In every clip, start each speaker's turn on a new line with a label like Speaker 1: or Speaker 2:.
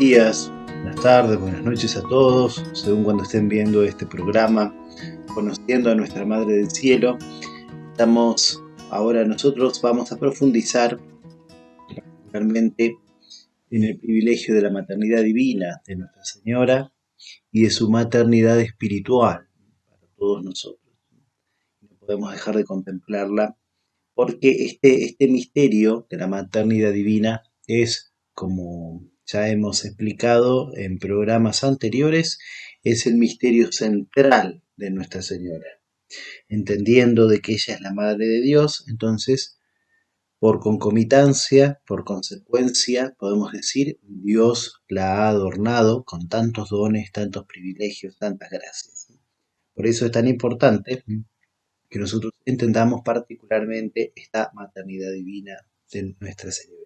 Speaker 1: días, buenas tardes, buenas noches a todos, según cuando estén viendo este programa, conociendo a nuestra Madre del Cielo. Nosotros vamos a profundizar particularmente en el privilegio de la maternidad divina de Nuestra Señora y de su maternidad espiritual para todos nosotros. No podemos dejar de contemplarla porque este misterio de la maternidad divina es, como ya hemos explicado en programas anteriores, es el misterio central de Nuestra Señora. Entendiendo de que ella es la Madre de Dios, entonces, por concomitancia, por consecuencia, podemos decir, Dios la ha adornado con tantos dones, tantos privilegios, tantas gracias. Por eso es tan importante que nosotros entendamos particularmente esta maternidad divina de Nuestra Señora.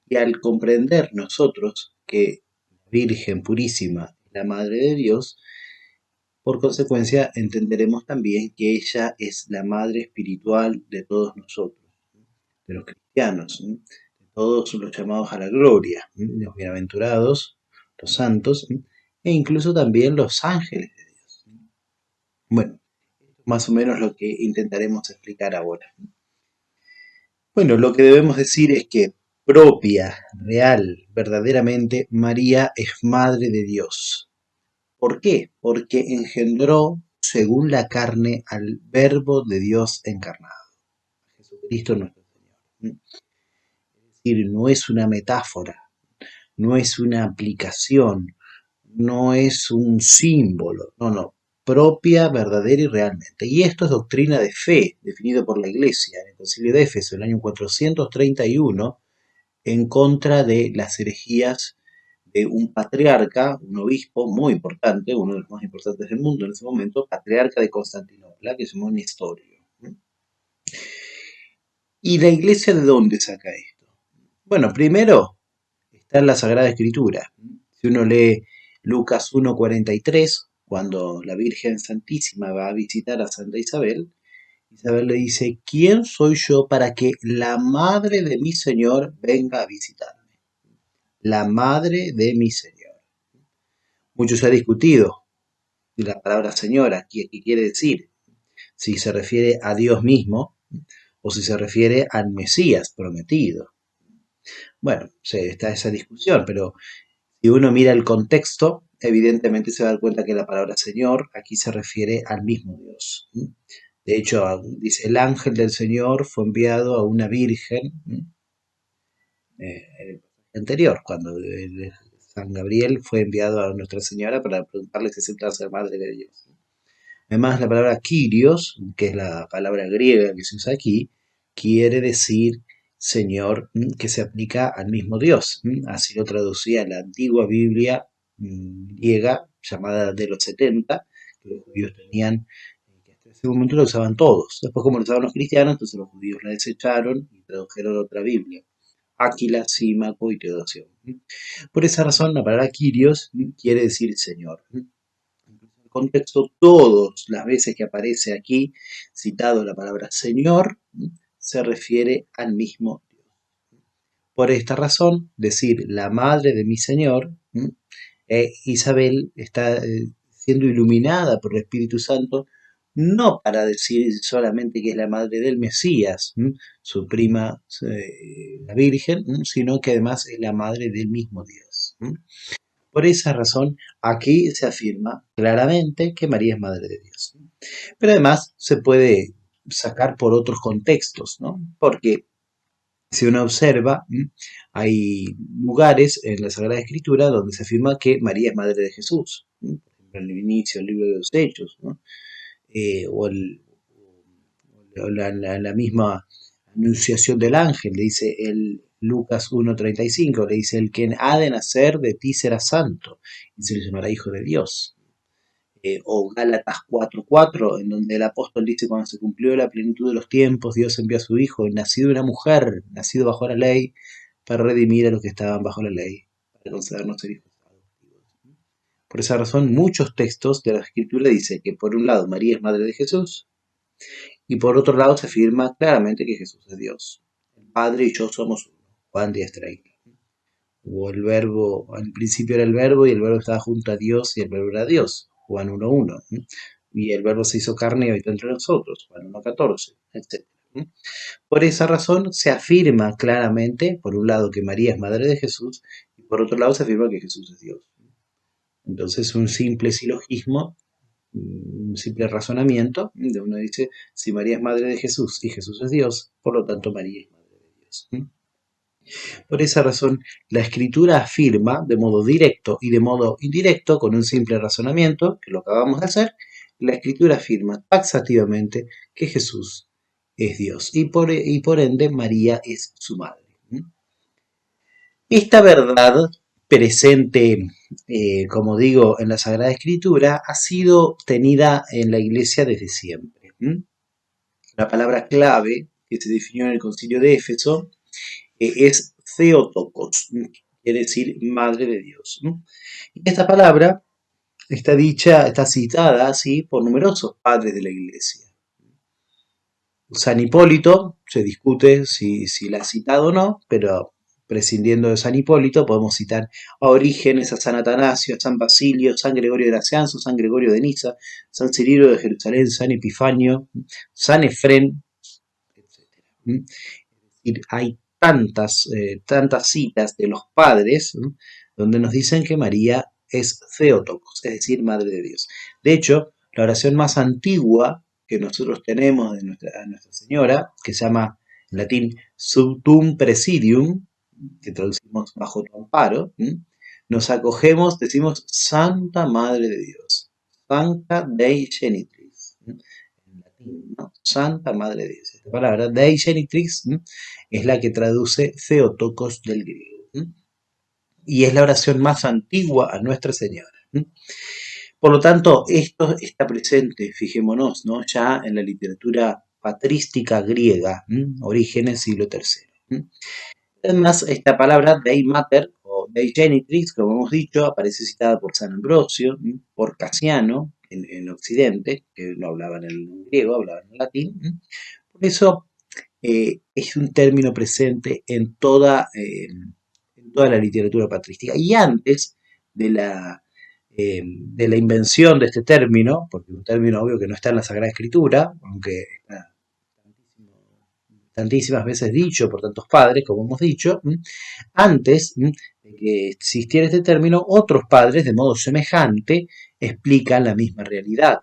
Speaker 1: Y al comprender nosotros que la Virgen Purísima es la Madre de Dios, por consecuencia entenderemos también que ella es la Madre espiritual de todos nosotros, de los cristianos, de todos los llamados a la gloria, los bienaventurados, los santos, e incluso también los ángeles de Dios. Bueno, más o menos lo que intentaremos explicar ahora. Bueno, lo que debemos decir es que propia, real, verdaderamente, María es Madre de Dios. ¿Por qué? Porque engendró, según la carne, al Verbo de Dios encarnado, Jesucristo nuestro Señor. Es decir, no es una metáfora, no es una aplicación, no es un símbolo, no, propia, verdadera y realmente. Y esto es doctrina de fe, definido por la Iglesia en el Concilio de Éfeso en el año 431, en contra de las herejías de un patriarca, un obispo muy importante, uno de los más importantes del mundo en ese momento, patriarca de Constantinopla, que se llamó Nestorio. ¿Y la Iglesia de dónde saca esto? Bueno, primero está en la Sagrada Escritura. Si uno lee Lucas 1:43, cuando la Virgen Santísima va a visitar a Santa Isabel, Isabel le dice, ¿quién soy yo para que la madre de mi Señor venga a visitarme? La madre de mi Señor. Mucho se ha discutido la palabra Señora, ¿qué quiere decir? Si se refiere a Dios mismo o si se refiere al Mesías prometido. Bueno, está esa discusión, pero si uno mira el contexto, evidentemente se va a dar cuenta que la palabra Señor aquí se refiere al mismo Dios. De hecho, dice, el ángel del Señor fue enviado a una virgen, el anterior, cuando San Gabriel fue enviado a Nuestra Señora para preguntarle si aceptaba ser madre de Dios. Además, la palabra Kyrios, que es la palabra griega que se usa aquí, quiere decir Señor, que se aplica al mismo Dios. Así lo traducía la antigua Biblia griega, llamada de los 70, que los judíos tenían, que hasta ese momento lo usaban todos. Después, como lo usaban los cristianos, entonces los judíos la desecharon y tradujeron otra Biblia. Áquila, Símaco y Teodosio. Por esa razón, la palabra Kyrios quiere decir Señor. Contexto, todas las veces que aparece aquí citado la palabra Señor, se refiere al mismo Dios. Por esta razón, decir la madre de mi Señor, Isabel está siendo iluminada por el Espíritu Santo, no para decir solamente que es la madre del Mesías, su prima, la Virgen, sino que además es la madre del mismo Dios. Por esa razón, aquí se afirma claramente que María es Madre de Dios. Pero además se puede sacar por otros contextos, ¿no? Porque si uno observa, hay lugares en la Sagrada Escritura donde se afirma que María es Madre de Jesús. Por ejemplo, en el inicio del libro de los Hechos, ¿no? O la misma anunciación del ángel, le dice el Lucas 1:35, le dice, el que ha de nacer de ti será santo y se le llamará hijo de Dios. O Gálatas 4:4, en donde el apóstol dice, cuando se cumplió la plenitud de los tiempos, Dios envió a su hijo, nacido de una mujer, nacido bajo la ley, para redimir a los que estaban bajo la ley, para concedernos ser hijos adoptivos. Por esa razón, muchos textos de la Escritura dicen que, por un lado, María es madre de Jesús, y por otro lado se afirma claramente que Jesús es Dios. El Padre y yo somos uno. Juan 10:30. o el verbo, al principio era el verbo y el verbo estaba junto a Dios y el verbo era Dios, Juan 1:1. Y el verbo se hizo carne y habitó entre nosotros, Juan 1:14, etc. Por esa razón se afirma claramente, por un lado, que María es madre de Jesús, y por otro lado se afirma que Jesús es Dios. Entonces un simple silogismo, un simple razonamiento, de uno dice, si María es madre de Jesús y Jesús es Dios, por lo tanto María es madre de Dios. Por esa razón, la escritura afirma de modo directo y de modo indirecto, con un simple razonamiento, que lo acabamos de hacer, la escritura afirma taxativamente que Jesús es Dios y por ende María es su madre. Esta verdad presente, como digo, en la Sagrada Escritura, ha sido tenida en la Iglesia desde siempre. La palabra clave que se definió en el Concilio de Éfeso es Theotokos, quiere decir Madre de Dios. Y esta palabra está citada así por numerosos padres de la Iglesia. San Hipólito, se discute si la ha citado o no, pero prescindiendo de San Hipólito, podemos citar a Orígenes, a San Atanasio, a San Basilio, San Gregorio de Nacianzo, San Gregorio de Niza, San Cirilo de Jerusalén, San Epifanio, San Efrén, etc. Es decir, hay tantas citas de los padres, donde nos dicen que María es Theotokos, es decir, Madre de Dios. De hecho, la oración más antigua que nosotros tenemos de Nuestra Señora, que se llama en latín Sub Tuum Presidium, que traducimos bajo tu amparo, nos acogemos, decimos Santa Madre de Dios, Sancta Dei Genitrix, en latín, ¿no? Santa Madre de Dios. Esta palabra Dei Genitrix es la que traduce Theotokos del griego, y es la oración más antigua a Nuestra Señora. Por lo tanto, esto está presente, fijémonos, ¿no? Ya en la literatura patrística griega, Orígenes, siglo III. Además, esta palabra Dei Mater o Dei Genitrix, como hemos dicho, aparece citada por San Ambrosio, por Casiano en Occidente, que no hablaban en griego, hablaban en latín. Por eso es un término presente en toda la literatura patrística. Y antes de la invención de este término, porque es un término obvio que no está en la Sagrada Escritura, aunque está tantísimas veces dicho por tantos padres, como hemos dicho, antes de que existiera este término, otros padres, de modo semejante, explican la misma realidad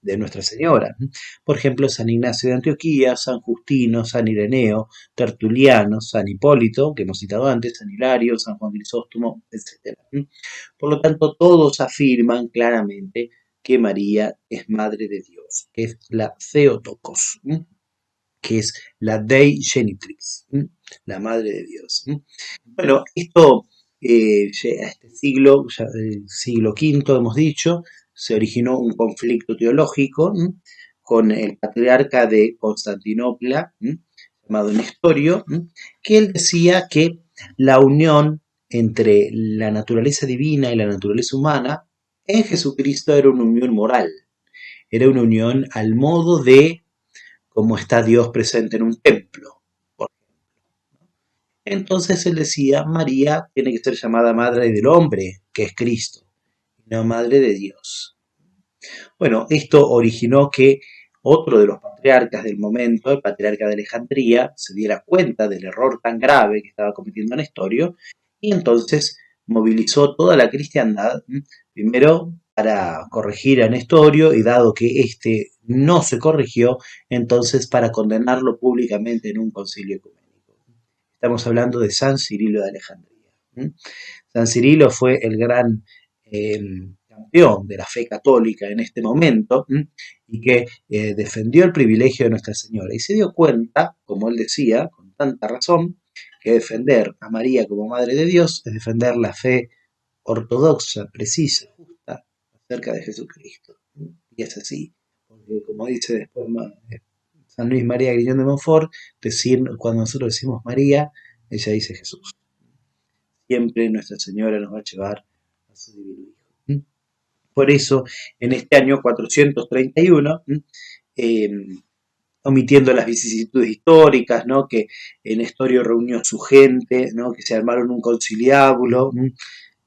Speaker 1: de Nuestra Señora. Por ejemplo, San Ignacio de Antioquía, San Justino, San Ireneo, Tertuliano, San Hipólito, que hemos citado antes, San Hilario, San Juan Crisóstomo, etc. Por lo tanto, todos afirman claramente que María es Madre de Dios, que es la Theotokos, que es la Dei Genitrix, la Madre de Dios. Bueno, esto a este siglo, ya el siglo V hemos dicho, se originó un conflicto teológico con el patriarca de Constantinopla, llamado Nestorio, que él decía que la unión entre la naturaleza divina y la naturaleza humana en Jesucristo era una unión moral, era una unión al modo de cómo está Dios presente en un templo, por ejemplo. Entonces él decía, María tiene que ser llamada madre del hombre, que es Cristo, y no madre de Dios. Bueno, esto originó que otro de los patriarcas del momento, el patriarca de Alejandría, se diera cuenta del error tan grave que estaba cometiendo Nestorio, y entonces movilizó toda la cristiandad, primero para corregir a Nestorio, y dado que éste no se corrigió, entonces para condenarlo públicamente en un concilio ecuménico. Estamos hablando de San Cirilo de Alejandría. San Cirilo fue el gran campeón de la fe católica en este momento y que defendió el privilegio de Nuestra Señora y se dio cuenta, como él decía, con tanta razón, que defender a María como Madre de Dios es defender la fe ortodoxa, precisa, justa, acerca de Jesucristo. Y es así, porque como dice después San Luis María Griñón de Montfort, cuando nosotros decimos María, ella dice Jesús. Siempre Nuestra Señora nos va a llevar a su divino Hijo. Por eso, en este año 431, omitiendo las vicisitudes históricas, ¿no? Que Nestorio reunió su gente, ¿no? Que se armaron un conciliábulo,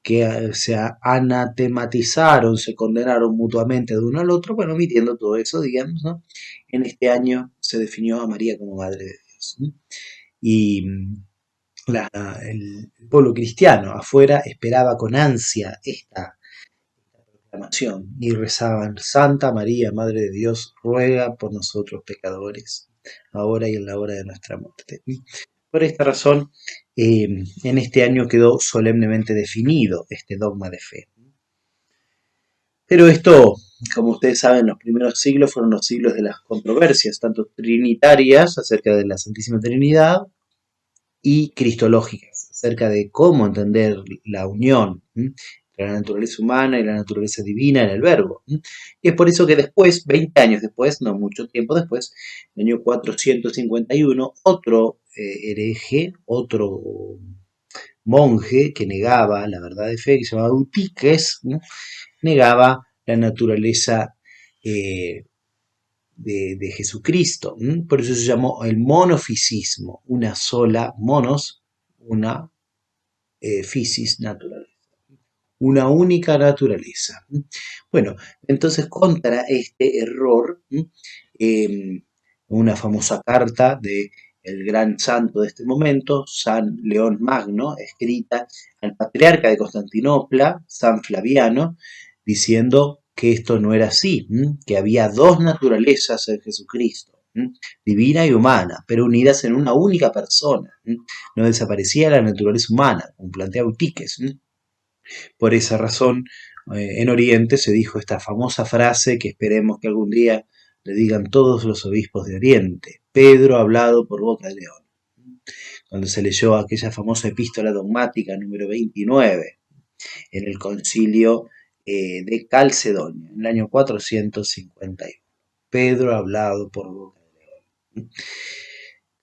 Speaker 1: que se anatematizaron, se condenaron mutuamente de uno al otro, bueno, omitiendo todo eso, digamos, ¿no? En este año se definió a María como Madre de Dios. ¿No? Y el pueblo cristiano afuera esperaba con ansia esta proclamación y rezaban: Santa María, Madre de Dios, ruega por nosotros pecadores, ahora y en la hora de nuestra muerte. Por esta razón, en este año quedó solemnemente definido este dogma de fe. Pero esto, como ustedes saben, los primeros siglos fueron los siglos de las controversias, tanto trinitarias acerca de la Santísima Trinidad y cristológicas, acerca de cómo entender la unión entre la naturaleza humana y la naturaleza divina en el Verbo. Y es por eso que después, 20 años después, no mucho tiempo después, en el año 451, otro hereje, otro monje que negaba la verdad de fe, que se llamaba Eutíques, negaba la naturaleza de Jesucristo. Por eso se llamó el monofisismo, una sola, monos, una fisis, naturaleza, una única naturaleza. Bueno, entonces contra este error, una famosa carta de el gran santo de este momento, San León Magno, escrita al patriarca de Constantinopla, San Flaviano, diciendo que esto no era así, que había dos naturalezas en Jesucristo, divina y humana, pero unidas en una única persona. No desaparecía la naturaleza humana, como plantea Eutíques. Por esa razón, en Oriente se dijo esta famosa frase que esperemos que algún día le digan todos los obispos de Oriente: Pedro ha hablado por boca de león. Cuando se leyó aquella famosa epístola dogmática número 29 en el concilio de Calcedonia, en el año 451. Pedro ha hablado por boca de león.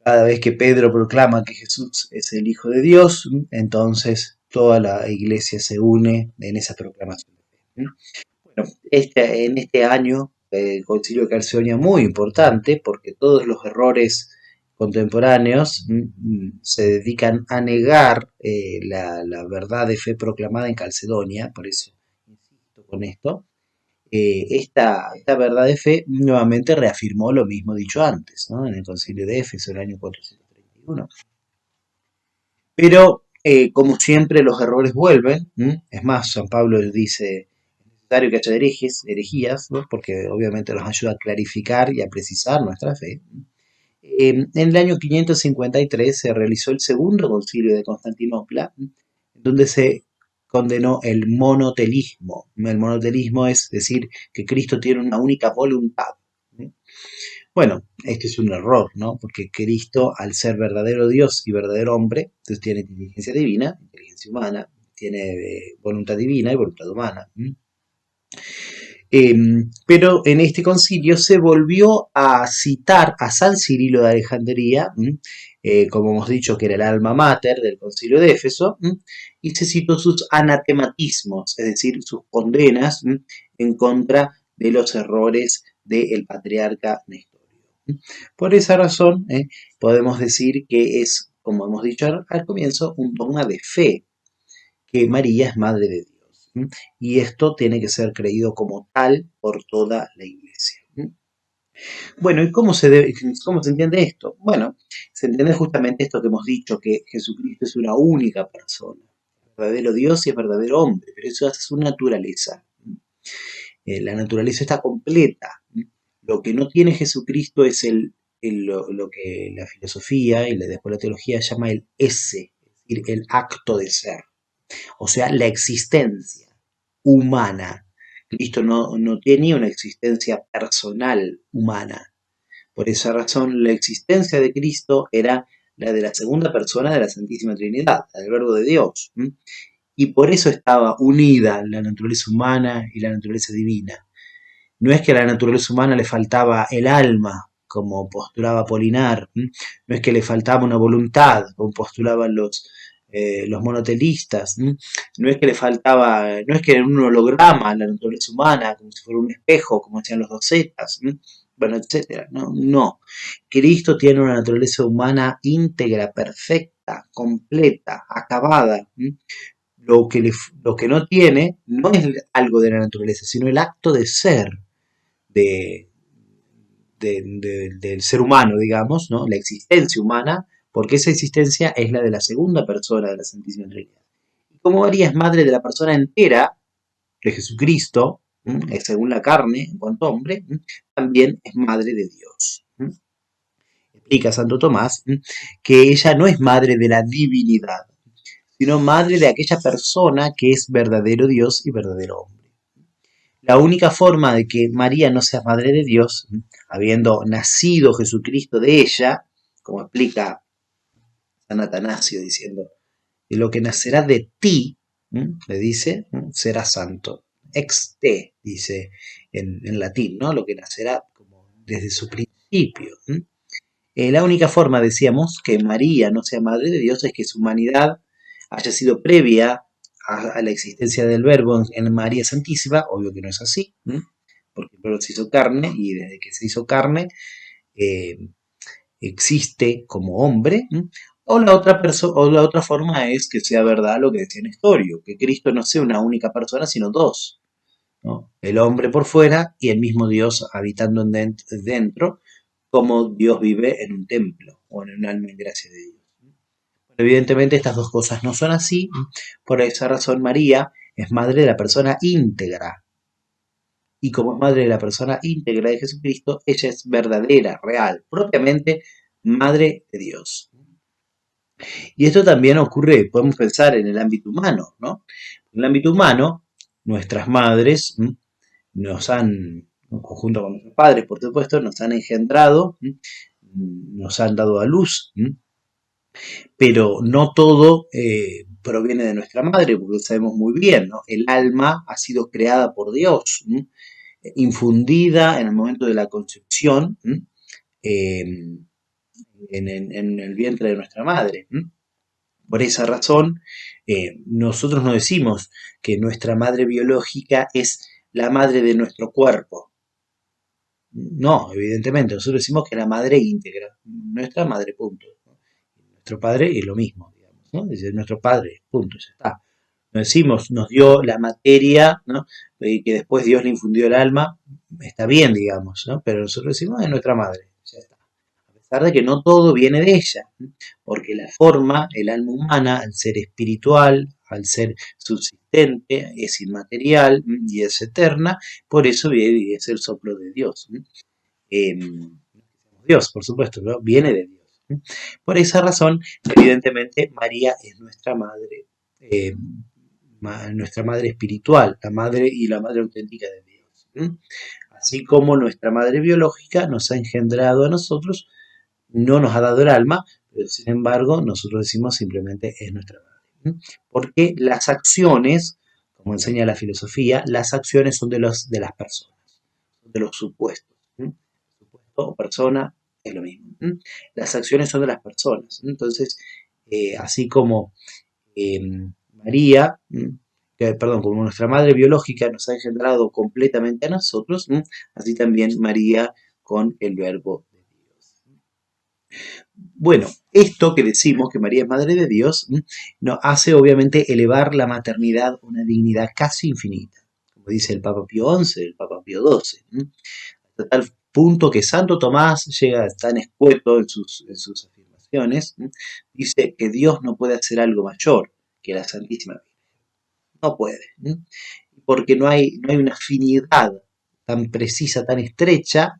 Speaker 1: Cada vez que Pedro proclama que Jesús es el Hijo de Dios, entonces toda la iglesia se une en esa proclamación. Bueno, en este año el concilio de Calcedonia muy importante porque todos los errores contemporáneos se dedican a negar la verdad de fe proclamada en Calcedonia, por eso insisto con esto. Esta verdad de fe nuevamente reafirmó lo mismo dicho antes, ¿no? En el concilio de Éfeso, el año 431. Pero, como siempre, los errores vuelven. Es más, San Pablo dice: es necesario que haya herejías, ¿no? Porque obviamente nos ayuda a clarificar y a precisar nuestra fe. En el año 553 se realizó el segundo concilio de Constantinopla, donde se condenó el monotelismo. El monotelismo es decir que Cristo tiene una única voluntad. Bueno, este es un error, ¿no? Porque Cristo, al ser verdadero Dios y verdadero hombre, entonces tiene inteligencia divina, inteligencia humana, tiene voluntad divina y voluntad humana. Pero en este concilio se volvió a citar a San Cirilo de Alejandría, como hemos dicho que era el alma mater del concilio de Éfeso, y se citó sus anatematismos, es decir, sus condenas en contra de los errores del patriarca Nestorio. Por esa razón, podemos decir que es, como hemos dicho al comienzo, un dogma de fe, que María es Madre de Dios. Y esto tiene que ser creído como tal por toda la Iglesia. Bueno, ¿y cómo se entiende esto? Bueno, se entiende justamente esto que hemos dicho, que Jesucristo es una única persona, verdadero Dios y es verdadero hombre, pero eso es su naturaleza. La naturaleza está completa. Lo que no tiene Jesucristo es lo que la filosofía y después la teología llama el esse, es decir, el acto de ser. O sea, la existencia humana. Cristo no tenía una existencia personal humana. Por esa razón, la existencia de Cristo era la de la segunda persona de la Santísima Trinidad, la del Verbo de Dios. Y por eso estaba unida la naturaleza humana y la naturaleza divina. No es que a la naturaleza humana le faltaba el alma, como postulaba Apolinar, no es que le faltaba una voluntad, como postulaban los monotelistas, no es que le faltaba, no es que era un holograma la naturaleza humana, como si fuera un espejo, como decían los docetas, bueno, etcétera. No, no. Cristo tiene una naturaleza humana íntegra, perfecta, completa, acabada. Lo que no tiene no es algo de la naturaleza, sino el acto de ser de, del ser humano, digamos, ¿no? La existencia humana, porque esa existencia es la de la segunda persona de la Santísima Trinidad. Y como María es madre de la persona entera de Jesucristo, según la carne, en cuanto hombre, también es madre de Dios. Explica Santo Tomás que ella no es madre de la divinidad, sino madre de aquella persona que es verdadero Dios y verdadero hombre. La única forma de que María no sea madre de Dios, habiendo nacido Jesucristo de ella, como explica San Atanasio diciendo, y lo que nacerá de ti, le dice, será santo. Ex te, dice en latín, ¿no? Lo que nacerá como desde su principio. La única forma, decíamos, que María no sea madre de Dios es que su humanidad haya sido previa a la existencia del Verbo en María Santísima. Obvio que no es así, porque el Verbo se hizo carne y desde que se hizo carne eh, existe como hombre. O la otra forma es que sea verdad lo que decía Nestorio, que Cristo no sea una única persona, sino dos, ¿no? El hombre por fuera y el mismo Dios habitando dentro, como Dios vive en un templo o en un alma en gracia de Dios. Evidentemente estas dos cosas no son así, por esa razón María es madre de la persona íntegra. Y como es madre de la persona íntegra de Jesucristo, ella es verdadera, real, propiamente madre de Dios. Y esto también ocurre, podemos pensar en el ámbito humano, ¿no? En el ámbito humano, nuestras madres nos han, junto con nuestros padres, por supuesto, nos han engendrado, nos han dado a luz, pero no todo proviene de nuestra madre, porque lo sabemos muy bien, ¿no? El alma ha sido creada por Dios, infundida en el momento de la concepción en el vientre de nuestra madre. Por esa razón, nosotros no decimos que nuestra madre biológica es la madre de nuestro cuerpo. No, evidentemente, nosotros decimos que la madre íntegra, nuestra madre, punto. Nuestro padre es lo mismo, digamos, ¿no? Es nuestro padre, punto, ya está. No decimos, nos dio la materia, ¿no? Y que después Dios le infundió el alma, está bien, digamos, ¿no? Pero nosotros decimos, es nuestra madre, ya está. A pesar de que no todo viene de ella, porque la forma, el alma humana, al ser espiritual, al ser subsistente, es inmaterial y es eterna, por eso es el soplo de Dios. Dios, por supuesto, ¿no? Viene de Dios. Por esa razón, evidentemente, María es nuestra madre espiritual, la madre y la madre auténtica de Dios. Así como nuestra madre biológica nos ha engendrado a nosotros, no nos ha dado el alma, pero sin embargo, nosotros decimos simplemente es nuestra madre. Porque las acciones, como enseña la filosofía, las acciones son de las personas, son de los supuestos. Supuesto o persona es lo mismo. Las acciones son de las personas. Entonces, así como María, como nuestra madre biológica nos ha engendrado completamente a nosotros, así también María con el Verbo de Dios. Bueno, esto que decimos que María es Madre de Dios, nos hace obviamente elevar la maternidad a una dignidad casi infinita, como dice el Papa Pío XI, el Papa Pío XII, hasta tal punto que Santo Tomás llega tan escueto en sus afirmaciones, dice que Dios no puede hacer algo mayor que la Santísima Virgen. No puede, porque no hay una afinidad tan precisa, tan estrecha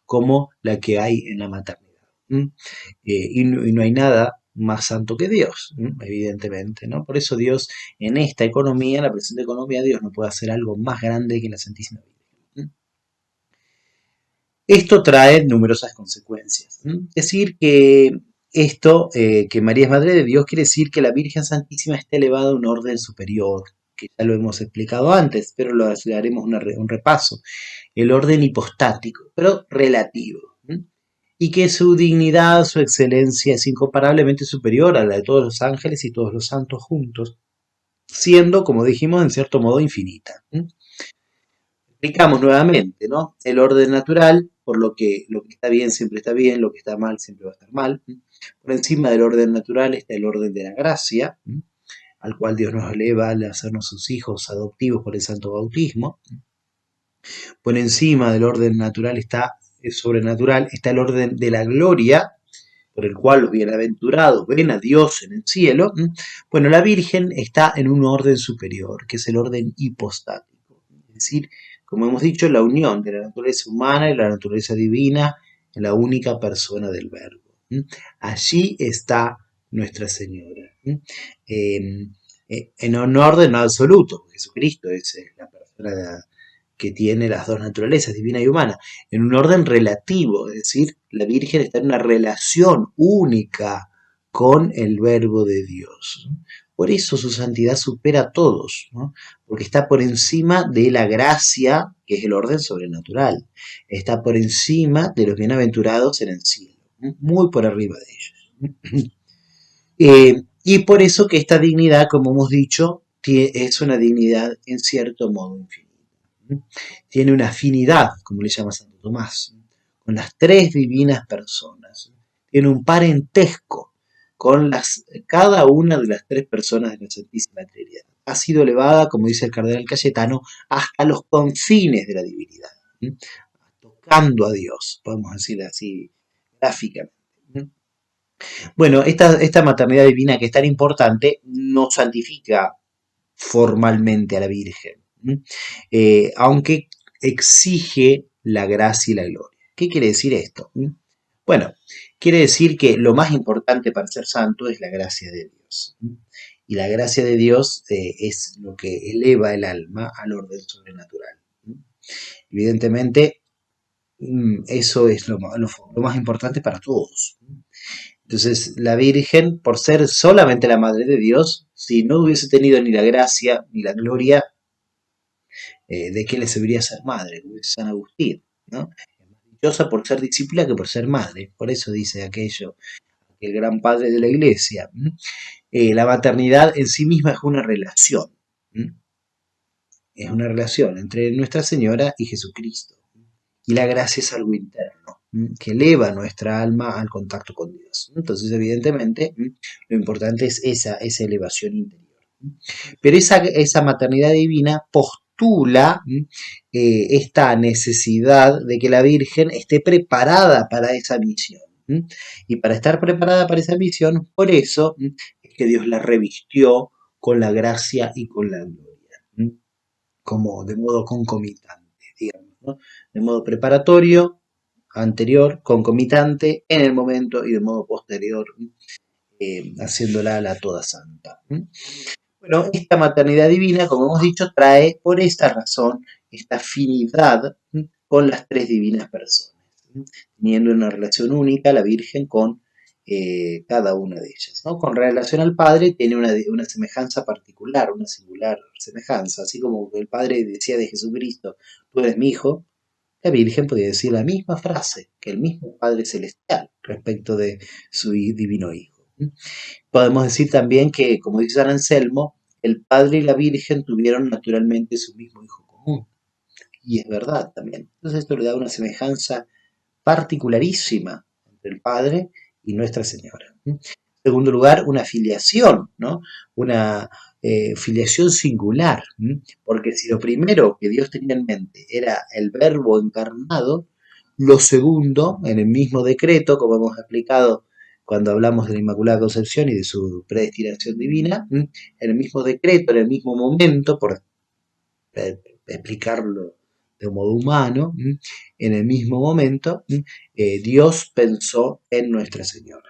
Speaker 1: como la que hay en la maternidad. Y no hay nada más santo que Dios, evidentemente, ¿no? Por eso Dios en esta economía, en la presente economía, Dios no puede hacer algo más grande que la Santísima Virgen. Esto trae numerosas consecuencias. Decir que esto, que María es Madre de Dios, quiere decir que la Virgen Santísima está elevada a un orden superior, que ya lo hemos explicado antes, pero le haremos un repaso. El orden hipostático, pero relativo. Y que su dignidad, su excelencia es incomparablemente superior a la de todos los ángeles y todos los santos juntos, siendo, como dijimos, en cierto modo infinita. Explicamos nuevamente, ¿no? El orden natural por lo que está bien siempre está bien, lo que está mal siempre va a estar mal. Por encima del orden natural está el orden de la gracia, al cual Dios nos eleva al hacernos sus hijos adoptivos por el santo bautismo. Por encima del orden natural sobrenatural, está el orden de la gloria, por el cual los bienaventurados ven a Dios en el cielo. Bueno, la Virgen está en un orden superior, que es el orden hipostático. Es decir, como hemos dicho, la unión de la naturaleza humana y la naturaleza divina en la única persona del Verbo. Allí está Nuestra Señora. En un orden no absoluto, Jesucristo es la persona que tiene las dos naturalezas, divina y humana, en un orden relativo, es decir, la Virgen está en una relación única con el Verbo de Dios. Por eso su santidad supera a todos, ¿no? Porque está por encima de la gracia, que es el orden sobrenatural, está por encima de los bienaventurados en el cielo, muy por arriba de ellos. Y por eso que esta dignidad, como hemos dicho, es una dignidad en cierto modo infinita. Tiene una afinidad, como le llama Santo Tomás, con las tres divinas personas. Tiene un parentesco con cada una de las tres personas de la Santísima Trinidad. Ha sido elevada, como dice el cardenal Cayetano, hasta los confines de la divinidad, tocando a Dios, podemos decir así gráficamente. Bueno, esta maternidad divina que es tan importante no santifica formalmente a la Virgen, aunque exige la gracia y la gloria. ¿Qué quiere decir esto? Bueno, quiere decir que lo más importante para ser santo es la gracia de Dios. Y la gracia de Dios es lo que eleva el alma al orden sobrenatural. Evidentemente, eso es lo más importante para todos. Entonces, la Virgen, por ser solamente la Madre de Dios, si no hubiese tenido ni la gracia ni la gloria, ¿de qué le serviría ser madre? Como dice San Agustín, ¿no? Es más dichosa por ser discípula que por ser madre. Por eso dice aquel gran padre de la Iglesia. La maternidad en sí misma es una relación. Es una relación entre Nuestra Señora y Jesucristo. Y la gracia es algo interno, que eleva nuestra alma al contacto con Dios. Entonces, evidentemente, lo importante es esa elevación interior. Pero esa maternidad divina postula esta necesidad de que la Virgen esté preparada para esa misión. Y para estar preparada para esa misión, por eso es que Dios la revistió con la gracia y con la gloria, como de modo concomitante, digamos, ¿no? De modo preparatorio, anterior, concomitante, en el momento y de modo posterior, haciéndola la toda santa. Bueno, esta maternidad divina, como hemos dicho, trae por esta razón esta afinidad con las tres divinas personas, teniendo una relación única la Virgen con cada una de ellas, ¿no? Con relación al Padre tiene una semejanza particular, una singular semejanza, así como el Padre decía de Jesucristo, tú eres mi hijo, la Virgen podía decir la misma frase que el mismo Padre Celestial respecto de su divino Hijo. Podemos decir también que, como dice San Anselmo, el Padre y la Virgen tuvieron naturalmente su mismo Hijo común. Y es verdad también. Entonces esto le da una semejanza particularísima entre el Padre y Nuestra Señora. En segundo lugar, una filiación, ¿no? Una filiación singular, porque si lo primero que Dios tenía en mente era el Verbo encarnado, lo segundo, en el mismo decreto, como hemos explicado cuando hablamos de la Inmaculada Concepción y de su predestinación divina, en el mismo decreto, en el mismo momento, por explicarlo de un modo humano, en el mismo momento, Dios pensó en Nuestra Señora.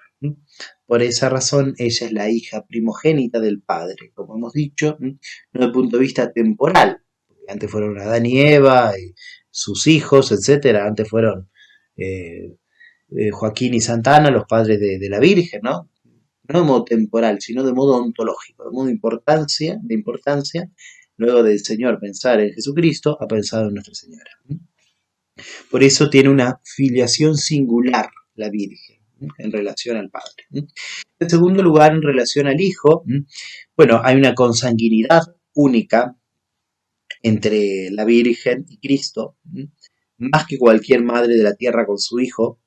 Speaker 1: Por esa razón, ella es la hija primogénita del Padre, como hemos dicho, no desde el punto de vista temporal, porque antes fueron Adán y Eva, y sus hijos, etc. Antes fueron Joaquín y Santana, los padres de la Virgen, ¿no? No de modo temporal, sino de modo ontológico, de modo de importancia, luego del Señor pensar en Jesucristo, ha pensado en Nuestra Señora. Por eso tiene una filiación singular la Virgen en relación al Padre. En segundo lugar, en relación al Hijo, bueno, hay una consanguinidad única entre la Virgen y Cristo, más que cualquier madre de la tierra con su hijo,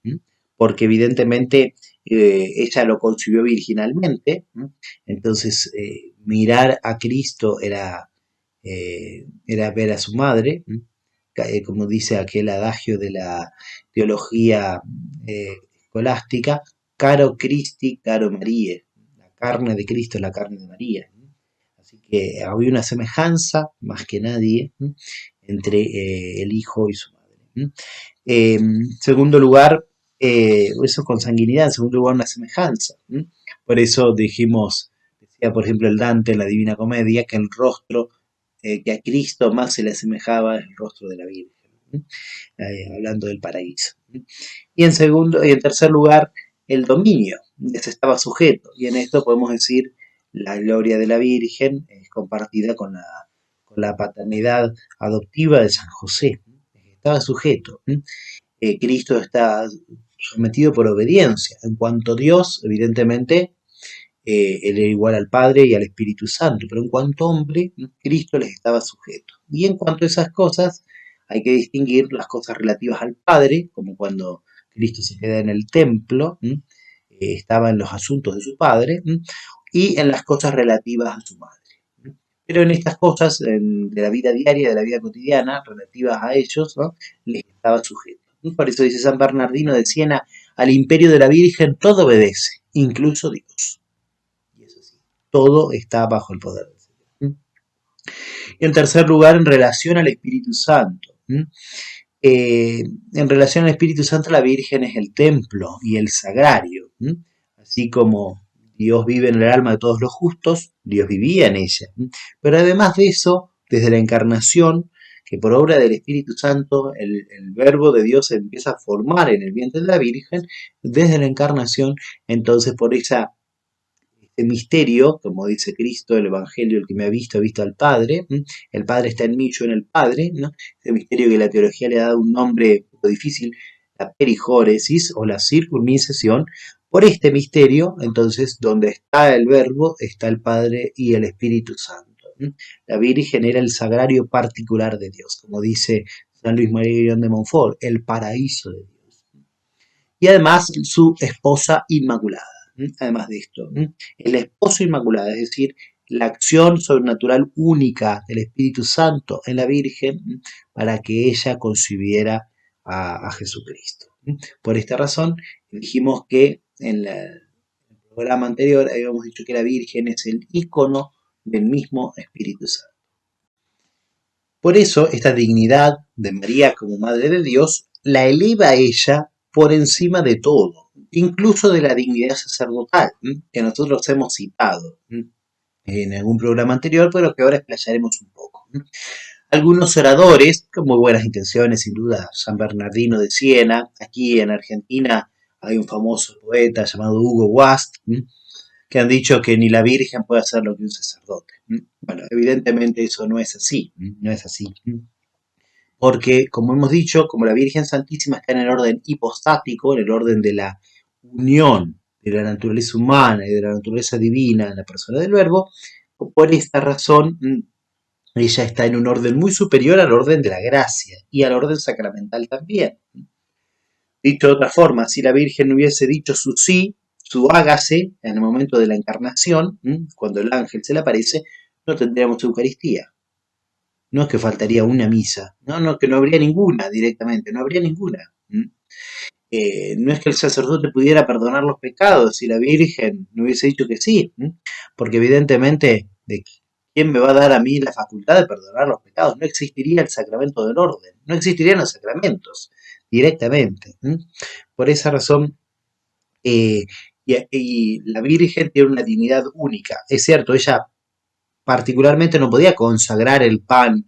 Speaker 1: porque evidentemente ella lo concibió virginalmente. Entonces mirar a Cristo era ver a su madre, como dice aquel adagio de la teología escolástica, caro Christi, caro María, la carne de Cristo es la carne de María. Así que había una semejanza, más que nadie, entre el hijo y su madre. En segundo lugar, eso con sanguinidad, en segundo lugar, una semejanza. Por eso dijimos, decía por ejemplo el Dante en la Divina Comedia, que el rostro que a Cristo más se le asemejaba el rostro de la Virgen, hablando del paraíso. Y en tercer lugar, el dominio, se estaba sujeto, y en esto podemos decir la gloria de la Virgen es compartida con la paternidad adoptiva de San José, estaba sujeto. Cristo está sometido por obediencia, en cuanto a Dios, evidentemente, él era igual al Padre y al Espíritu Santo, pero en cuanto hombre, Cristo les estaba sujeto. Y en cuanto a esas cosas, hay que distinguir las cosas relativas al Padre, como cuando Cristo se queda en el templo, estaba en los asuntos de su Padre, y en las cosas relativas a su madre. Pero en estas cosas de la vida diaria, de la vida cotidiana, relativas a ellos, ¿no?, les estaba sujeto. Por eso dice San Bernardino de Siena, al imperio de la Virgen todo obedece, incluso Dios. Y eso sí, todo está bajo el poder del Señor. Y en tercer lugar, en relación al Espíritu Santo. En relación al Espíritu Santo, la Virgen es el templo y el sagrario. Así como Dios vive en el alma de todos los justos, Dios vivía en ella. Pero además de eso, desde la encarnación, que por obra del Espíritu Santo el verbo de Dios se empieza a formar en el vientre de la Virgen, desde la encarnación, entonces por ese misterio, como dice Cristo, el Evangelio, el que me ha visto al Padre, el Padre está en mí, yo en el Padre, ¿no? Ese misterio que la teología le ha dado un nombre un poco difícil, la perijóresis o la circuncisión. Por este misterio, entonces, donde está el Verbo, está el Padre y el Espíritu Santo. La Virgen era el sagrario particular de Dios, como dice San Luis María Grión de Montfort, el paraíso de Dios. Y además su esposa inmaculada. Además de esto, el esposo inmaculado, es decir, la acción sobrenatural única del Espíritu Santo en la Virgen para que ella concibiera a Jesucristo. Por esta razón, dijimos que en el programa anterior habíamos dicho que la Virgen es el ícono del mismo Espíritu Santo. Por eso, esta dignidad de María como Madre de Dios la eleva a ella por encima de todo, incluso de la dignidad sacerdotal, que nosotros hemos citado en algún programa anterior, pero que ahora explayaremos un poco. Algunos oradores, con muy buenas intenciones, sin duda, San Bernardino de Siena, aquí en Argentina hay un famoso poeta llamado Hugo Wast, que han dicho que ni la Virgen puede hacer lo que un sacerdote. Bueno, evidentemente eso no es así, no es así. Porque, como hemos dicho, como la Virgen Santísima está en el orden hipostático, en el orden de la unión de la naturaleza humana y de la naturaleza divina en la persona del Verbo, por esta razón ella está en un orden muy superior al orden de la gracia y al orden sacramental también. Dicho de otra forma, si la Virgen hubiese dicho su sí, su hágase, en el momento de la encarnación, cuando el ángel se le aparece, no tendríamos Eucaristía. No es que faltaría una misa, no, que no habría ninguna directamente, no habría ninguna. No es que el sacerdote pudiera perdonar los pecados si la Virgen no hubiese dicho que sí, porque evidentemente, ¿de quién me va a dar a mí la facultad de perdonar los pecados? No existiría el sacramento del orden, no existirían los sacramentos directamente. Por esa razón, y la Virgen tiene una dignidad única. Es cierto, ella particularmente no podía consagrar el pan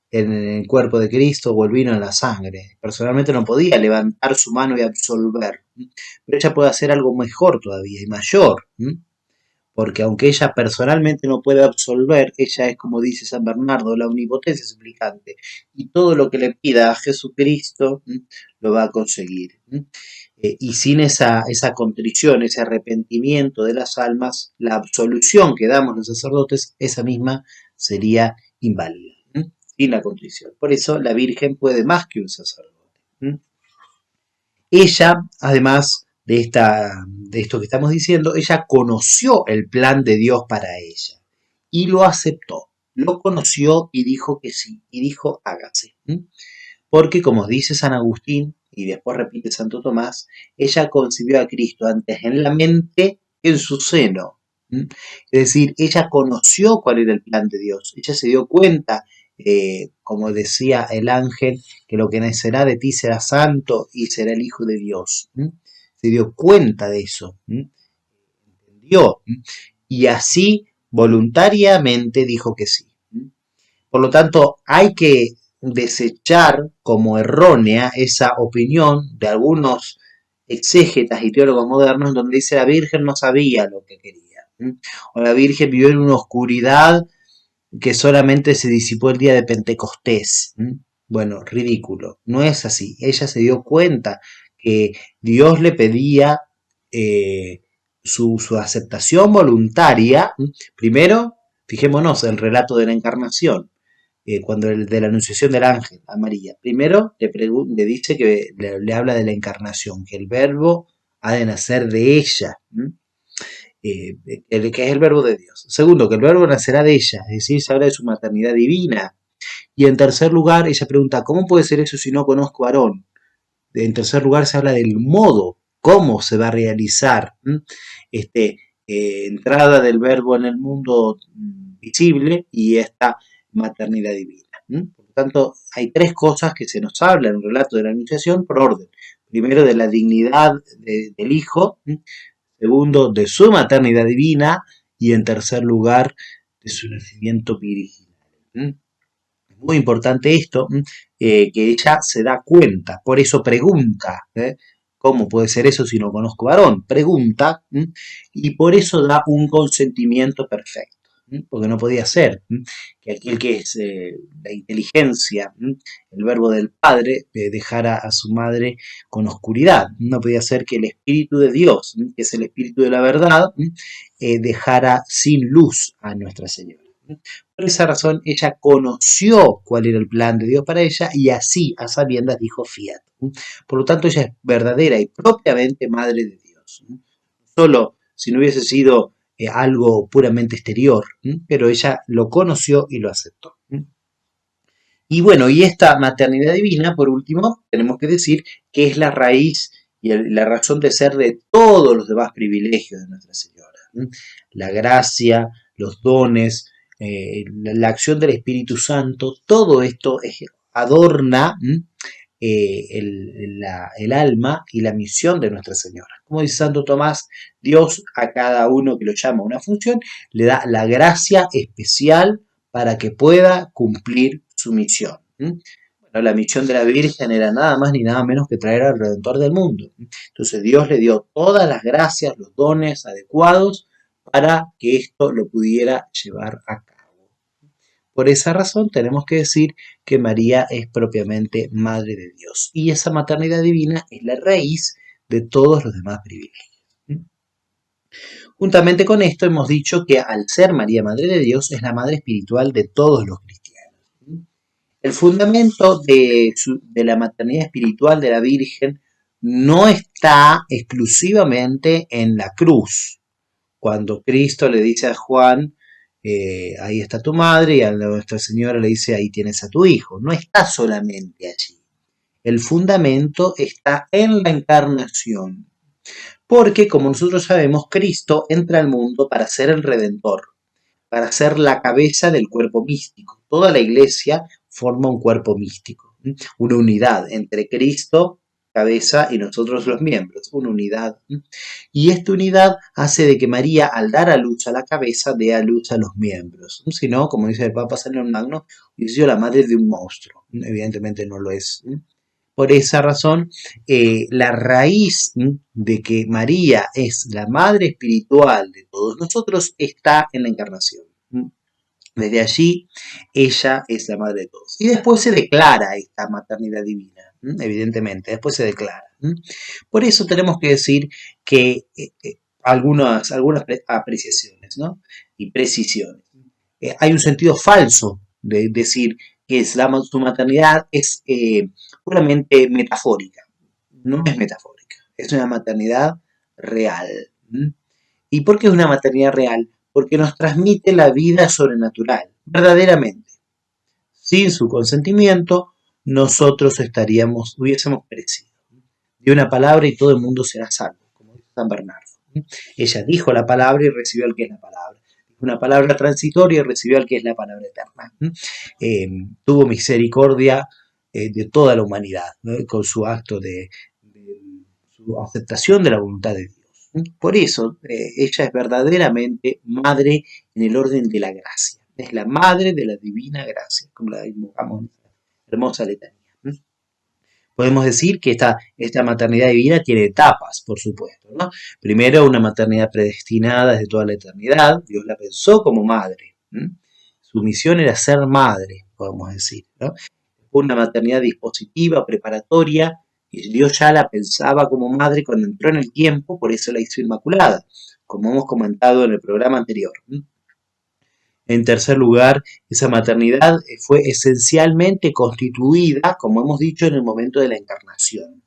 Speaker 1: en el cuerpo de Cristo o el vino en la sangre. Personalmente no podía levantar su mano y absolver. Pero ella puede hacer algo mejor todavía y mayor. Porque aunque ella personalmente no puede absolver, ella es, como dice San Bernardo, la omnipotencia suplicante. Y todo lo que le pida a Jesucristo lo va a conseguir. Y sin esa contrición, ese arrepentimiento de las almas, la absolución que damos los sacerdotes, esa misma sería inválida, sin la contrición. Por eso la Virgen puede más que un sacerdote. ¿Mm? Ella, además de esto que estamos diciendo, ella conoció el plan de Dios para ella y lo aceptó. Lo conoció y dijo que sí, y dijo hágase. Porque, como dice San Agustín, y después repite Santo Tomás, ella concibió a Cristo antes en la mente que en su seno. Es decir, ella conoció cuál era el plan de Dios. Ella se dio cuenta, como decía el ángel, que lo que nacerá de ti será santo y será el Hijo de Dios. Se dio cuenta de eso. Entendió. Y así voluntariamente dijo que sí. Por lo tanto, hay que desechar como errónea esa opinión de algunos exégetas y teólogos modernos donde dice la Virgen no sabía lo que quería. O la Virgen vivió en una oscuridad que solamente se disipó el día de Pentecostés. Bueno, ridículo. No es así. Ella se dio cuenta que Dios le pedía su aceptación voluntaria. Primero, fijémonos, el relato de la encarnación cuando de la anunciación del ángel a María. Primero le dice que le habla de la encarnación, que el verbo ha de nacer de ella, que es el verbo de Dios. Segundo, que el verbo nacerá de ella, es decir, se habla de su maternidad divina. Y en tercer lugar, ella pregunta, ¿cómo puede ser eso si no conozco varón? En tercer lugar, se habla del modo, cómo se va a realizar este, entrada del verbo en el mundo visible y esta maternidad divina. Por lo tanto, hay tres cosas que se nos habla en el relato de la Anunciación por orden. Primero, de la dignidad del Hijo. Segundo, de su maternidad divina. Y en tercer lugar, de su nacimiento virginal. Es muy importante esto, que ella se da cuenta, por eso pregunta. ¿Cómo puede ser eso si no conozco varón? Pregunta, y por eso da un consentimiento perfecto. Porque no podía ser que aquel que es la inteligencia, el verbo del Padre, dejara a su madre con oscuridad. No podía ser que el Espíritu de Dios, que es el Espíritu de la verdad, dejara sin luz a Nuestra Señora. Por esa razón, ella conoció cuál era el plan de Dios para ella y así, a sabiendas, dijo fiat. Por lo tanto, ella es verdadera y propiamente madre de Dios. Solo si no hubiese sido algo puramente exterior, pero ella lo conoció y lo aceptó. Y bueno, y esta maternidad divina, por último, tenemos que decir que es la raíz y la razón de ser de todos los demás privilegios de Nuestra Señora. La gracia, los dones, la acción del Espíritu Santo, todo esto adorna el alma y la misión de Nuestra Señora. Como dice Santo Tomás, Dios a cada uno que lo llama a una función le da la gracia especial para que pueda cumplir su misión. Bueno, la misión de la Virgen era nada más ni nada menos que traer al Redentor del mundo. Entonces Dios le dio todas las gracias, los dones adecuados para que esto lo pudiera llevar a cabo. Por esa razón tenemos que decir que María es propiamente Madre de Dios y esa maternidad divina es la raíz de todos los demás privilegios. Juntamente con esto hemos dicho que al ser María Madre de Dios es la madre espiritual de todos los cristianos. El fundamento de la maternidad espiritual de la Virgen no está exclusivamente en la cruz. Cuando Cristo le dice a Juan, ahí está tu madre, y a Nuestra Señora le dice, ahí tienes a tu hijo. No está solamente allí. El fundamento está en la encarnación. Porque, como nosotros sabemos, Cristo entra al mundo para ser el Redentor, para ser la cabeza del cuerpo místico. Toda la iglesia forma un cuerpo místico, una unidad entre Cristo, cabeza, y nosotros los miembros, una unidad. Y esta unidad hace de que María, al dar a luz a la cabeza, dé a luz a los miembros. Si no, como dice el Papa San León Magno, hubiese sido la madre de un monstruo. Evidentemente no lo es. Por esa razón, la raíz de que María es la madre espiritual de todos nosotros está en la encarnación. Desde allí, ella es la madre de todos. Y después se declara esta maternidad divina, evidentemente, después se declara. Por eso tenemos que decir que algunas apreciaciones, ¿no? Y precisiones. Hay un sentido falso de decir que es su maternidad es puramente metafórica, no es metafórica, es una maternidad real. ¿Y por qué es una maternidad real? Porque nos transmite la vida sobrenatural, verdaderamente. Sin su consentimiento, nosotros hubiésemos perecido. Dio una palabra y todo el mundo será salvo, como dice San Bernardo. Ella dijo la palabra y recibió al que es la palabra. Dijo una palabra transitoria y recibió al que es la palabra eterna. Tuvo misericordia de toda la humanidad, ¿no? Con su acto de su aceptación de la voluntad de Dios. Por eso, ella es verdaderamente madre en el orden de la gracia. Es la madre de la divina gracia, como la invocamos en esta hermosa letanía. Podemos decir que esta maternidad divina tiene etapas, por supuesto, ¿no? Primero, una maternidad predestinada desde toda la eternidad. Dios la pensó como madre. Su misión era ser madre, podemos decir, ¿no? Una maternidad dispositiva, preparatoria, y Dios ya la pensaba como madre cuando entró en el tiempo, por eso la hizo inmaculada, como hemos comentado en el programa anterior. En tercer lugar, esa maternidad fue esencialmente constituida, como hemos dicho, en el momento de la encarnación.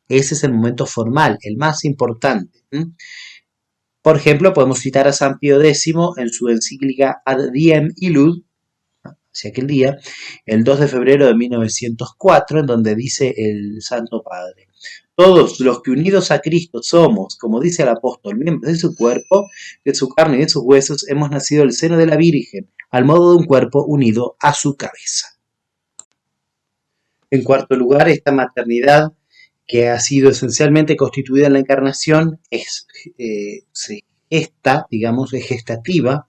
Speaker 1: Ese es el momento formal, el más importante. Por ejemplo, podemos citar a San Pío X en su encíclica Ad Diem Illud, hacia aquel día, el 2 de febrero de 1904, en donde dice el Santo Padre: todos los que unidos a Cristo somos, como dice el apóstol, miembros de su cuerpo, de su carne y de sus huesos, hemos nacido del seno de la Virgen, al modo de un cuerpo unido a su cabeza. En cuarto lugar, esta maternidad que ha sido esencialmente constituida en la encarnación se gesta, digamos, es gestativa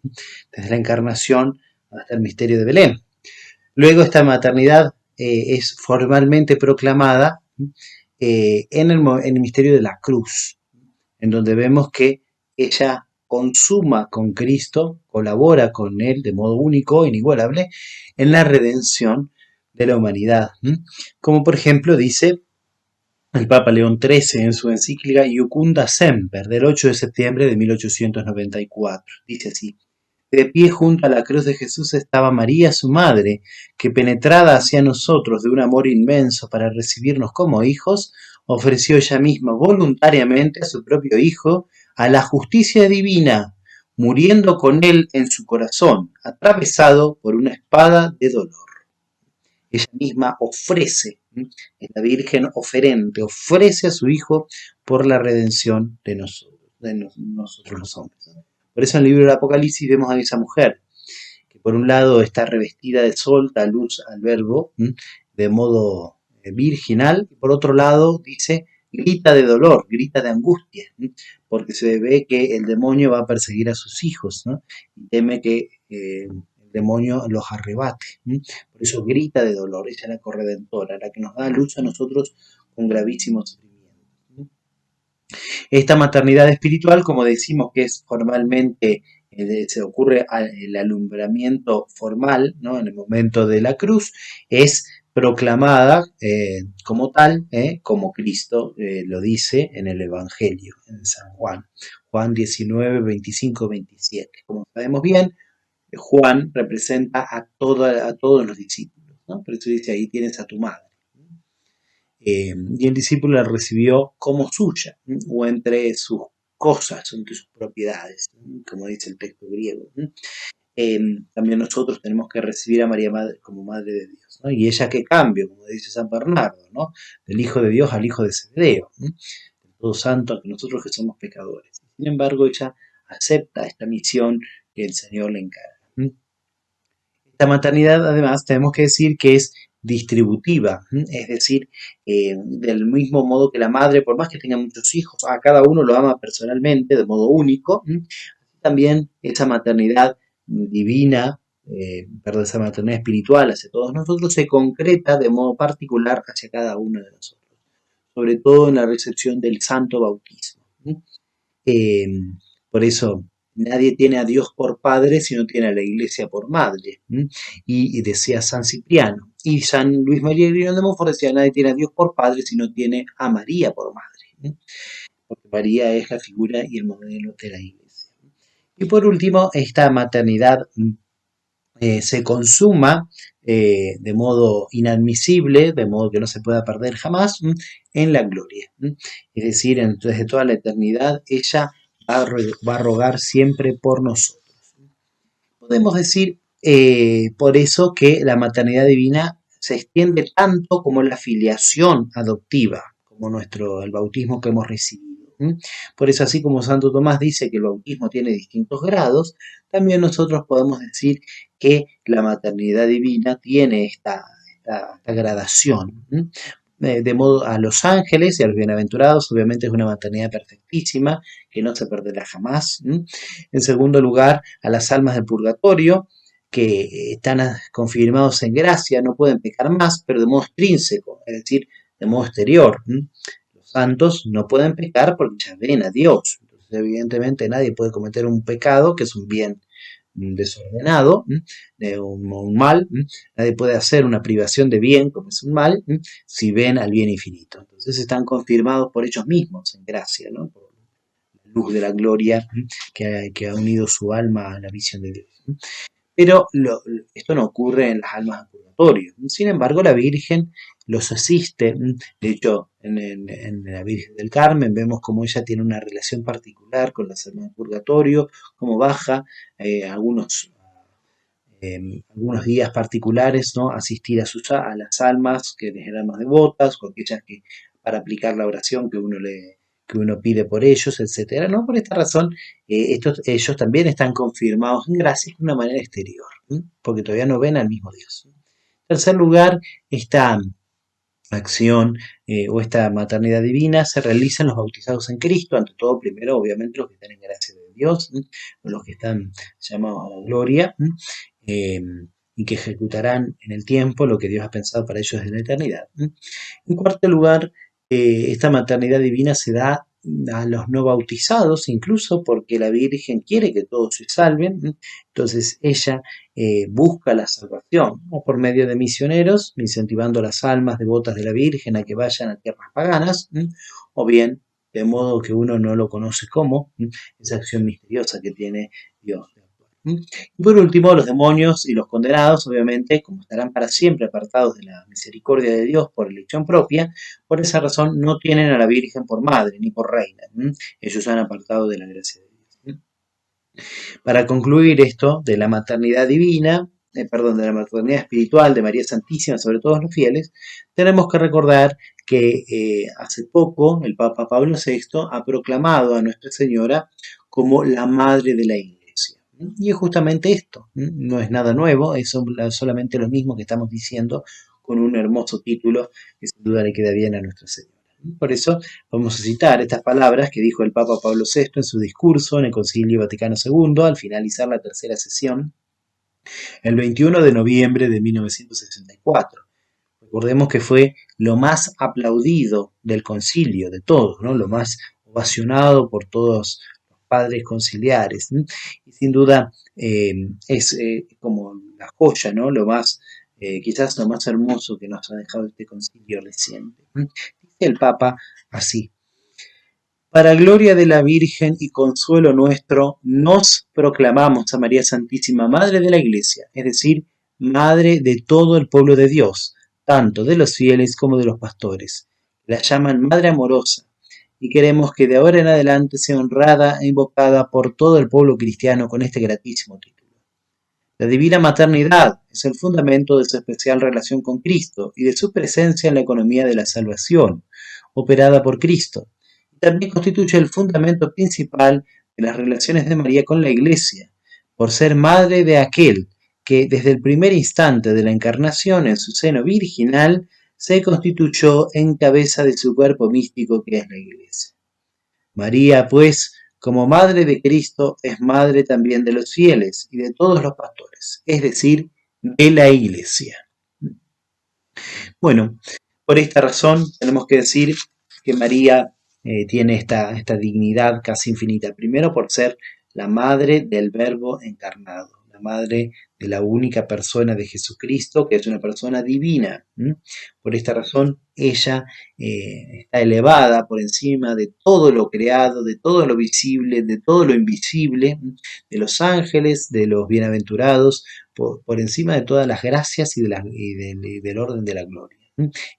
Speaker 1: desde la encarnación hasta el misterio de Belén. Luego esta maternidad es formalmente proclamada en el misterio de la cruz, en donde vemos que ella consuma con Cristo, colabora con Él de modo único, inigualable, en la redención de la humanidad. Como por ejemplo dice el Papa León XIII en su encíclica Iucunda Semper del 8 de septiembre de 1894. Dice así: de pie junto a la cruz de Jesús estaba María, su madre, que penetrada hacia nosotros de un amor inmenso para recibirnos como hijos, ofreció ella misma voluntariamente a su propio Hijo a la justicia divina, muriendo con él en su corazón, atravesado por una espada de dolor. Ella misma ofrece, es la Virgen oferente, ofrece a su Hijo por la redención de nosotros los hombres. Por eso en el libro del Apocalipsis vemos a esa mujer, que por un lado está revestida de sol, da luz al verbo, de modo virginal, y por otro lado dice, grita de dolor, grita de angustia, porque se ve que el demonio va a perseguir a sus hijos, ¿no? Y teme que el demonio los arrebate. Por eso grita de dolor, ella es la corredentora, la que nos da luz a nosotros con gravísimos sufrimientos. Esta maternidad espiritual, como decimos que es formalmente, se ocurre el alumbramiento formal, ¿no? En el momento de la cruz, es proclamada como tal, como Cristo lo dice en el Evangelio, en San Juan, Juan 19, 25, 27. Como sabemos bien, Juan representa a todos los discípulos, ¿no? Por eso dice, ahí tienes a tu madre. Y el discípulo la recibió como suya, o entre sus cosas, entre sus propiedades, como dice el texto griego. También nosotros tenemos que recibir a María Madre como Madre de Dios, ¿no? Y ella que cambio, como dice San Bernardo, ¿no? Del Hijo de Dios al Hijo de Zebedeo, del todo santo a nosotros que somos pecadores. Sin embargo, ella acepta esta misión que el Señor le encarga. Esta maternidad, además, tenemos que decir que es distributiva, es decir, del mismo modo que la madre, por más que tenga muchos hijos, a cada uno lo ama personalmente, de modo único. También esa maternidad divina, esa maternidad espiritual hacia todos nosotros, se concreta de modo particular hacia cada uno de nosotros, sobre todo en la recepción del santo bautismo. Eh, por eso nadie tiene a Dios por padre si no tiene a la iglesia por madre. Y decía San Cipriano. Y San Luis María Griñón de Montfort decía, nadie tiene a Dios por padre si no tiene a María por madre. Porque María es la figura y el modelo de la iglesia. Y por último, esta maternidad se consuma de modo inadmisible, de modo que no se pueda perder jamás, en la gloria. Es decir, desde toda la eternidad, ella va a rogar siempre por nosotros. Podemos decir por eso que la maternidad divina se extiende tanto como la filiación adoptiva, como el bautismo que hemos recibido. Por eso, así como Santo Tomás dice que el bautismo tiene distintos grados, también nosotros podemos decir que la maternidad divina tiene esta gradación. De modo a los ángeles y a los bienaventurados, obviamente es una maternidad perfectísima, que no se perderá jamás. En segundo lugar, a las almas del purgatorio, que están confirmados en gracia, no pueden pecar más, pero de modo extrínseco, es decir, de modo exterior. Los santos no pueden pecar porque ya ven a Dios. Entonces, evidentemente, nadie puede cometer un pecado, que es un bien desordenado, un mal. Nadie puede hacer una privación de bien, como es un mal, si ven al bien infinito. Entonces están confirmados por ellos mismos en gracia, ¿no? Por la luz de la gloria que ha unido su alma a la visión de Dios. Pero esto no ocurre en las almas del purgatorio. Sin embargo, la Virgen los asiste. De hecho, en la Virgen del Carmen vemos cómo ella tiene una relación particular con las almas del purgatorio, cómo baja algunos días particulares, ¿no? Asistir a las almas que les eran más devotas, o aquellas que para aplicar la oración que uno pide por ellos, etcétera, ¿no? Por esta razón, ellos también están confirmados en gracia de una manera exterior, porque todavía no ven al mismo Dios. En tercer lugar, esta acción o esta maternidad divina se realiza en los bautizados en Cristo, ante todo primero obviamente los que están en gracia de Dios, los que están llamados a la gloria, y que ejecutarán en el tiempo lo que Dios ha pensado para ellos en la eternidad. En cuarto lugar, esta maternidad divina se da a los no bautizados, incluso porque la Virgen quiere que todos se salven. Entonces ella busca la salvación, o por medio de misioneros, incentivando a las almas devotas de la Virgen a que vayan a tierras paganas, o bien de modo que uno no lo conoce como esa acción misteriosa que tiene Dios. Y por último, los demonios y los condenados, obviamente, como estarán para siempre apartados de la misericordia de Dios por elección propia, por esa razón no tienen a la Virgen por madre ni por reina. Ellos se han apartado de la gracia de Dios. Para concluir esto de la maternidad divina, de la maternidad espiritual de María Santísima sobre todos los fieles, tenemos que recordar que hace poco el Papa Pablo VI ha proclamado a Nuestra Señora como la Madre de la Iglesia. Y es justamente esto, no es nada nuevo, es solamente lo mismo que estamos diciendo con un hermoso título que sin duda le queda bien a Nuestra Señora. Por eso vamos a citar estas palabras que dijo el Papa Pablo VI en su discurso en el Concilio Vaticano II al finalizar la tercera sesión, el 21 de noviembre de 1964. Recordemos que fue lo más aplaudido del concilio, de todos, ¿no? Lo más ovacionado por todos los padres conciliares. Y sin duda es como la joya, ¿no? Quizás lo más hermoso que nos ha dejado este concilio reciente. Dice el Papa así: para gloria de la Virgen y consuelo nuestro, nos proclamamos a María Santísima, Madre de la Iglesia, es decir, Madre de todo el pueblo de Dios, tanto de los fieles como de los pastores. La llaman Madre amorosa, y queremos que de ahora en adelante sea honrada e invocada por todo el pueblo cristiano con este gratísimo título. La divina maternidad es el fundamento de su especial relación con Cristo y de su presencia en la economía de la salvación, operada por Cristo. También constituye el fundamento principal de las relaciones de María con la Iglesia, por ser madre de aquel que desde el primer instante de la encarnación en su seno virginal se constituyó en cabeza de su cuerpo místico que es la Iglesia. María, pues, como madre de Cristo, es madre también de los fieles y de todos los pastores, es decir, de la Iglesia. Bueno, por esta razón tenemos que decir que María tiene esta dignidad casi infinita. Primero por ser la madre del Verbo encarnado, la madre de la única persona de Jesucristo, que es una persona divina. Por esta razón, ella está elevada por encima de todo lo creado, de todo lo visible, de todo lo invisible, de los ángeles, de los bienaventurados, por encima de todas las gracias y del orden de la gloria.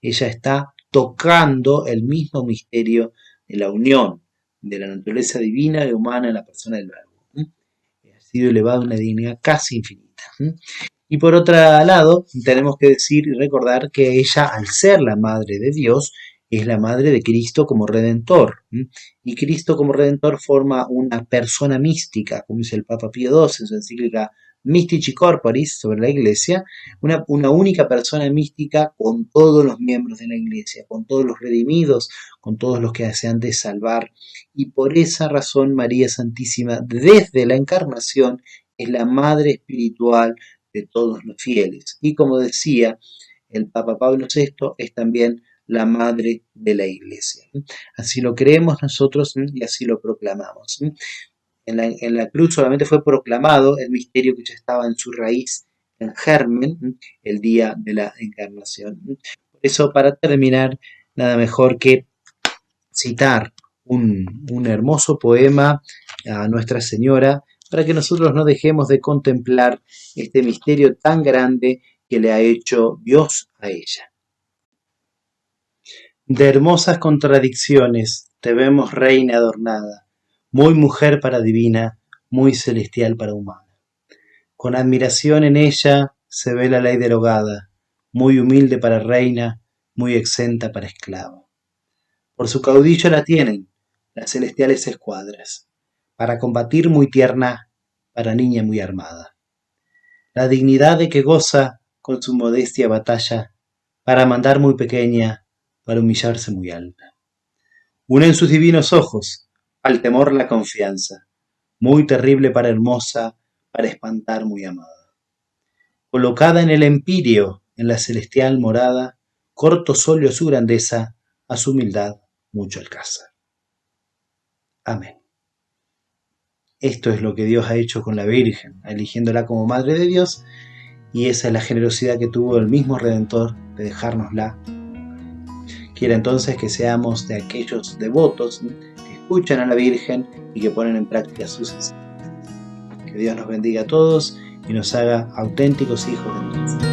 Speaker 1: Ella está tocando el mismo misterio de la unión de la naturaleza divina y humana en la persona del Verbo. Ha sido elevada a una dignidad casi infinita. Y por otro lado, tenemos que decir y recordar que ella, al ser la madre de Dios, es la madre de Cristo como Redentor. Y Cristo como Redentor forma una persona mística, como dice el Papa Pío XII en su encíclica Mystici Corporis sobre la Iglesia, una única persona mística con todos los miembros de la Iglesia, con todos los redimidos, con todos los que se han de salvar. Y por esa razón María Santísima, desde la Encarnación, es la madre espiritual de todos los fieles. Y como decía el Papa Pablo VI, es también la madre de la Iglesia. Así lo creemos nosotros y así lo proclamamos. En la cruz solamente fue proclamado el misterio que ya estaba en su raíz, en germen, el día de la Encarnación. Por eso, para terminar, nada mejor que citar un hermoso poema a Nuestra Señora, para que nosotros no dejemos de contemplar este misterio tan grande que le ha hecho Dios a ella. De hermosas contradicciones te vemos reina adornada, muy mujer para divina, muy celestial para humana. Con admiración en ella se ve la ley derogada, muy humilde para reina, muy exenta para esclava. Por su caudillo la tienen las celestiales escuadras, para combatir muy tierna, para niña muy armada. La dignidad de que goza con su modestia batalla, para mandar muy pequeña, para humillarse muy alta. Une en sus divinos ojos al temor la confianza, muy terrible para hermosa, para espantar muy amada. Colocada en el empirio, en la celestial morada, corto solio su grandeza, a su humildad mucho alcázar. Amén. Esto es lo que Dios ha hecho con la Virgen, eligiéndola como Madre de Dios, y esa es la generosidad que tuvo el mismo Redentor de dejárnosla. Quiere entonces que seamos de aquellos devotos que escuchan a la Virgen y que ponen en práctica sus enseñanzas. Que Dios nos bendiga a todos y nos haga auténticos hijos de Dios.